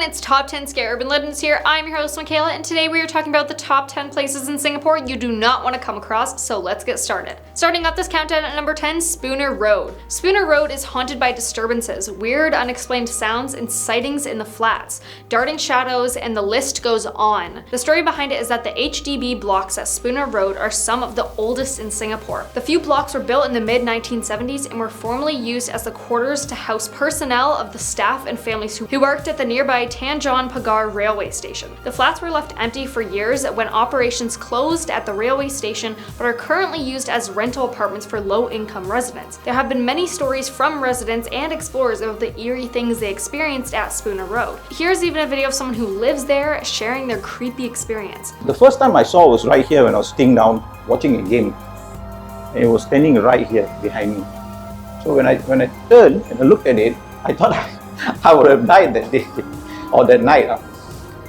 everyone, it's Top 10 Scare Urban Legends here. I'm your host Makayla, and today we are talking about the top 10 places in Singapore you do not want to come across, so let's get started. Starting off this countdown at number 10, Spooner Road. Spooner Road is haunted by disturbances, weird unexplained sounds, and sightings in the flats, darting shadows, and the list goes on. The story behind it is that the HDB blocks at Spooner Road are some of the oldest in Singapore. The few blocks were built in the mid-1970s and were formerly used as the quarters to house personnel of the staff and families who worked at the nearby Tanjong Pagar railway station. The flats were left empty for years when operations closed at the railway station, but are currently used as rental apartments for low-income residents. There have been many stories from residents and explorers about the eerie things they experienced at Spooner Road. Here's even a video of someone who lives there sharing their creepy experience. The first time I saw was right here when I was sitting down watching a game. And it was standing right here behind me. So when I turned and I looked at it, I thought I would have died that day or that night.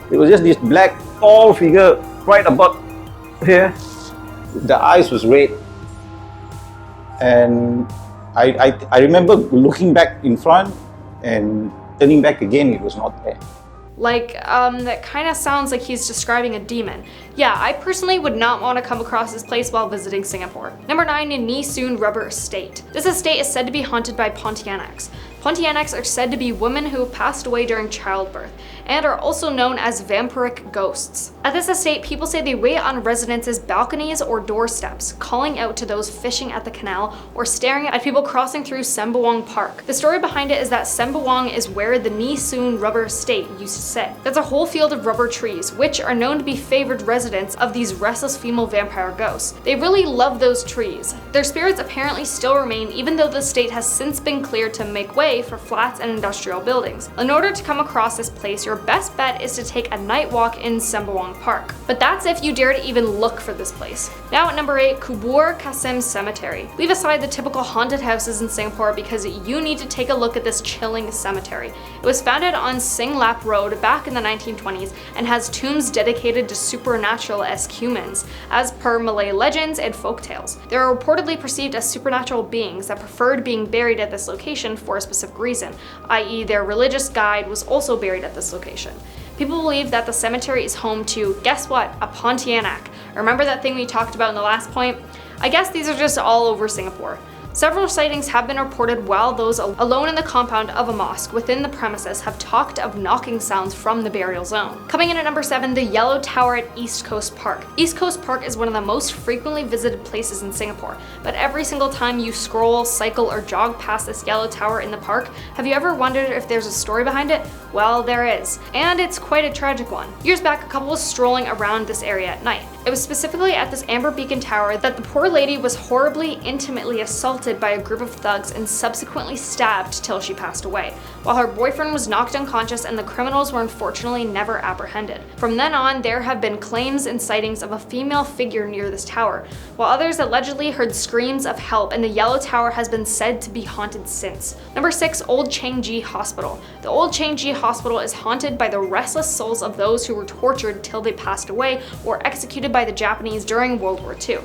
It was just this black, tall figure right about here. The eyes was red. And I remember looking back in front and turning back again, it was not there. That kind of sounds like he's describing a demon. Yeah, I personally would not want to come across this place while visiting Singapore. Number 9, Nee Soon Rubber Estate. This estate is said to be haunted by Pontianics. Pontianics are said to be women who have passed away during childbirth, and are also known as vampiric ghosts. At this estate, people say they wait on residents' balconies or doorsteps, calling out to those fishing at the canal or staring at people crossing through Sembawang Park. The story behind it is that Sembawang is where the Nee Soon Rubber Estate used to sit. That's a whole field of rubber trees, which are known to be favored residents of these restless female vampire ghosts. They really love those trees. Their spirits apparently still remain even though the estate has since been cleared to make way for flats and industrial buildings. In order to come across this place, your best bet is to take a night walk in Sembawang Park. But that's if you dare to even look for this place. Now at number 8, Kubur Kasim Cemetery. Leave aside the typical haunted houses in Singapore because you need to take a look at this chilling cemetery. It was founded on Sing Lap Road back in the 1920s and has tombs dedicated to supernatural-esque humans, as per Malay legends and folktales. They are reportedly perceived as supernatural beings that preferred being buried at this location for a specific reason, i.e. their religious guide was also buried at this location. People believe that the cemetery is home to, guess what, a Pontianak. Remember that thing we talked about in the last point? I guess these are just all over Singapore. Several sightings have been reported while those alone in the compound of a mosque within the premises have talked of knocking sounds from the burial zone. Coming in at number 7, the Yellow Tower at East Coast Park. East Coast Park is one of the most frequently visited places in Singapore, but every single time you scroll, cycle, or jog past this yellow tower in the park, have you ever wondered if there's a story behind it? Well, there is, and it's quite a tragic one. Years back, a couple was strolling around this area at night. It was specifically at this Amber Beacon Tower that the poor lady was horribly, intimately assaulted by a group of thugs and subsequently stabbed till she passed away, while her boyfriend was knocked unconscious and the criminals were unfortunately never apprehended. From then on, there have been claims and sightings of a female figure near this tower, while others allegedly heard screams of help, and the Yellow Tower has been said to be haunted since. Number 6, Old Changi Hospital. The Old Changi Hospital is haunted by the restless souls of those who were tortured till they passed away or executed by the Japanese during World War II,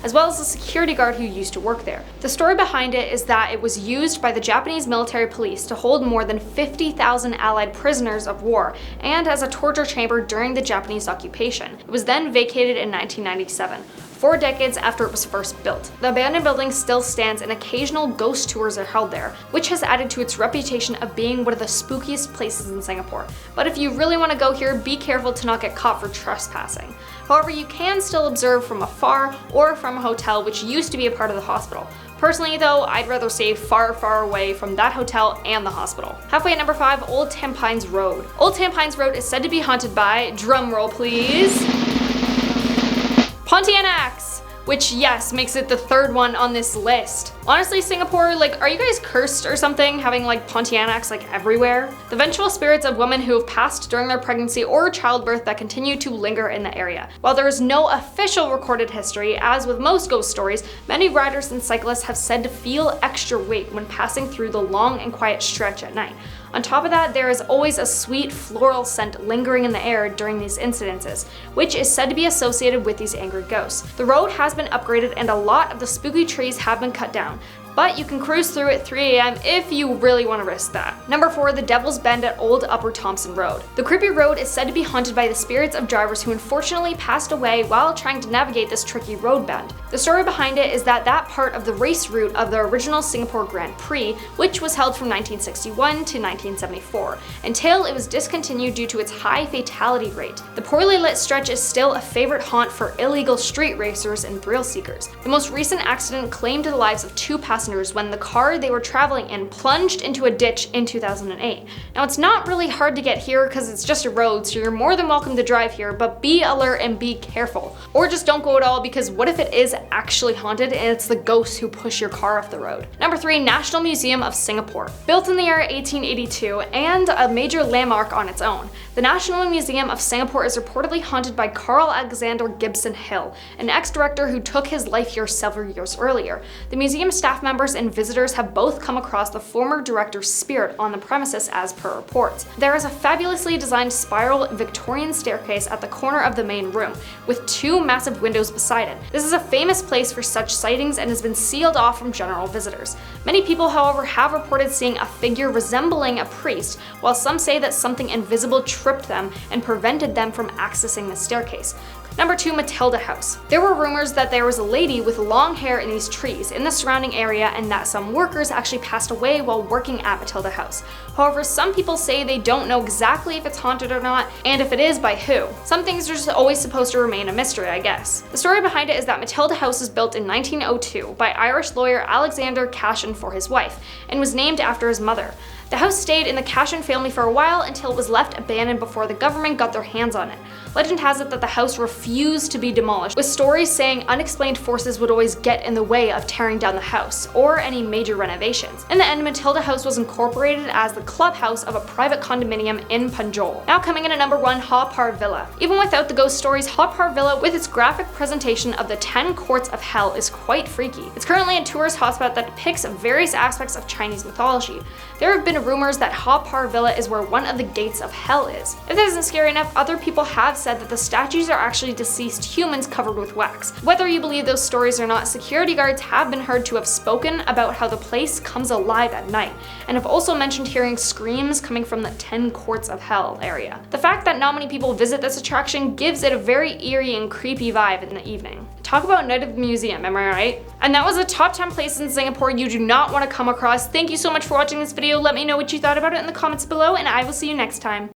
as well as the security guard who used to work there. The story behind it is that it was used by the Japanese military police to hold more than 50,000 Allied prisoners of war and as a torture chamber during the Japanese occupation. It was then vacated in 1997. 4 decades after it was first built. The abandoned building still stands and occasional ghost tours are held there, which has added to its reputation of being one of the spookiest places in Singapore. But if you really want to go here, be careful to not get caught for trespassing. However, you can still observe from afar or from a hotel which used to be a part of the hospital. Personally though, I'd rather stay far, far away from that hotel and the hospital. Halfway at number 5, Old Tampines Road. Old Tampines Road is said to be haunted by, drumroll please, Pontianics, which yes, makes it the 3rd one on this list. Honestly, Singapore, are you guys cursed or something, having Pontianics everywhere? The vengeful spirits of women who have passed during their pregnancy or childbirth that continue to linger in the area. While there is no official recorded history, as with most ghost stories, many riders and cyclists have said to feel extra weight when passing through the long and quiet stretch at night. On top of that, there is always a sweet floral scent lingering in the air during these incidences, which is said to be associated with these angry ghosts. The road has been upgraded and a lot of the spooky trees have been cut down, but you can cruise through at 3 a.m. if you really want to risk that. Number 4, the Devil's Bend at Old Upper Thomson Road. The creepy road is said to be haunted by the spirits of drivers who unfortunately passed away while trying to navigate this tricky road bend. The story behind it is that part of the race route of the original Singapore Grand Prix, which was held from 1961 to 1974, until it was discontinued due to its high fatality rate. The poorly lit stretch is still a favorite haunt for illegal street racers and thrill seekers. The most recent accident claimed the lives of 2 passengers when the car they were traveling in plunged into a ditch in 2008. Now, it's not really hard to get here because it's just a road, so you're more than welcome to drive here, but be alert and be careful. Or just don't go at all, because what if it is actually haunted and it's the ghosts who push your car off the road? Number 3, National Museum of Singapore. Built in the year 1882 and a major landmark on its own, the National Museum of Singapore is reportedly haunted by Carl Alexander Gibson Hill, an ex-director who took his life here several years earlier. The museum staff members and visitors have both come across the former director's spirit on the premises, as per reports. There is a fabulously designed spiral Victorian staircase at the corner of the main room, with 2 massive windows beside it. This is a famous place for such sightings and has been sealed off from general visitors. Many people, however, have reported seeing a figure resembling a priest, while some say that something invisible tripped them and prevented them from accessing the staircase. Number 2, Matilda House. There were rumors that there was a lady with long hair in these trees in the surrounding area and that some workers actually passed away while working at Matilda House. However, some people say they don't know exactly if it's haunted or not, and if it is, by who. Some things are just always supposed to remain a mystery, I guess. The story behind it is that Matilda House was built in 1902 by Irish lawyer Alexander Cashin for his wife, and was named after his mother. The house stayed in the Cashin family for a while until it was left abandoned before the government got their hands on it. Legend has it that the house refused to be demolished, with stories saying unexplained forces would always get in the way of tearing down the house, or any major renovations. In the end, Matilda House was incorporated as the clubhouse of a private condominium in Punjol. Now coming in at number 1, Haw Par Villa. Even without the ghost stories, Haw Par Villa, with its graphic presentation of the 10 courts of hell, is quite freaky. It's currently a tourist hotspot that depicts various aspects of Chinese mythology. There have been rumors that Haw Par Villa is where one of the gates of hell is. If that isn't scary enough, other people have said that the statues are actually deceased humans covered with wax. Whether you believe those stories or not, security guards have been heard to have spoken about how the place comes alive at night, and have also mentioned hearing screams coming from the 10 courts of hell area. The fact that not many people visit this attraction gives it a very eerie and creepy vibe in the evening. Talk about night of the museum, am I right? And that was the top 10 places in Singapore you do not want to come across. Thank you so much for watching this video. Let me know what you thought about it in the comments below, and I will see you next time.